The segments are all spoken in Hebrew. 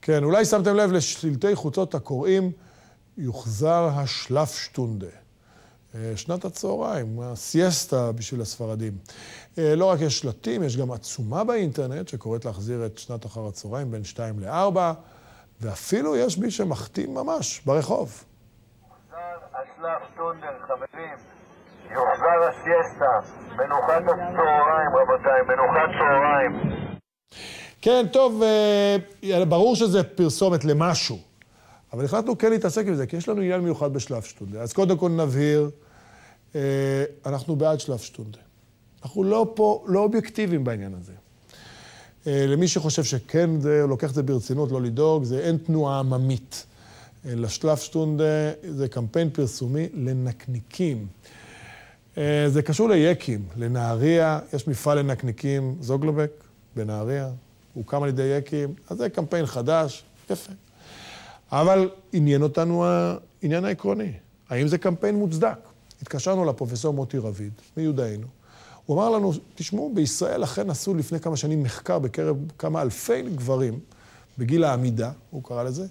כן, אולי שמתם לב לשלטי חוצות הקוראים, יוחזר השלאפשטונדה. שנת הצהריים, הסיאסטה בשביל הספרדים. לא רק יש שלטים, יש גם עצומה באינטרנט שקוראת להחזיר את שנת אחר הצהריים בין 2 ל-4, ואפילו יש מי שמחתים ממש ברחוב. יוחזר השלאפשטונדה, חברים. יוחזר הסיאסטה. מנוחת הצהריים, רבותיי, מנוחת צהריים. כן, טוב, ברור שזה פרסומת למשהו. אבל החלטנו כן להתעסק עם זה, כי יש לנו עניין מיוחד בשלאפשטונדה. אז קודם כל נבהיר, אנחנו בעד שלאפשטונדה. אנחנו לא אובייקטיביים בעניין הזה. למי שחושב שכן, זה לוקח את זה ברצינות, לא לדאוג, זה אין תנועה עממית. לשלאפשטונדה זה קמפיין פרסומי לנקניקים. זה קשור ליקים, לנהריה, יש מפעל לנקניקים, זוגלובק, בנהריה, הוא קם על ידי יקים, אז זה קמפיין חדש, יפה. אבל עניין אותנו העניין העקרוני. האם זה קמפיין מוצדק? התקשרנו לפרופסור מוטי רביד, מיודענו. הוא אמר לנו, תשמעו, בישראל אכן עשו לפני כמה שנים מחקר בקרב כמה אלפי גברים, בגיל העמידה, הוא קרא לזה,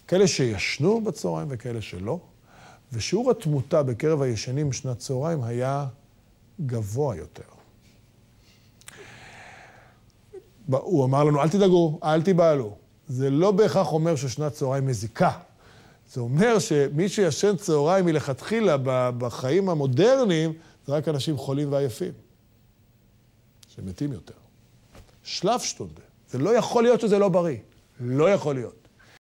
כאלה שישנו בצהריים וכאלה שלא, ושיעור התמותה בקרב הישנים בשנת צהריים היה גבוה יותר. הוא אמר לנו, אל תדאגו, אל תיבהלו. זה לא בהכרח אומר ששנת צהריים מזיקה. זה אומר שמי שישן צהריים מלכתחילה בחיים המודרניים, זה רק אנשים חולים ועייפים. שמתים יותר. שלאפשטונדה. זה לא יכול להיות שזה לא בריא. לא יכול להיות.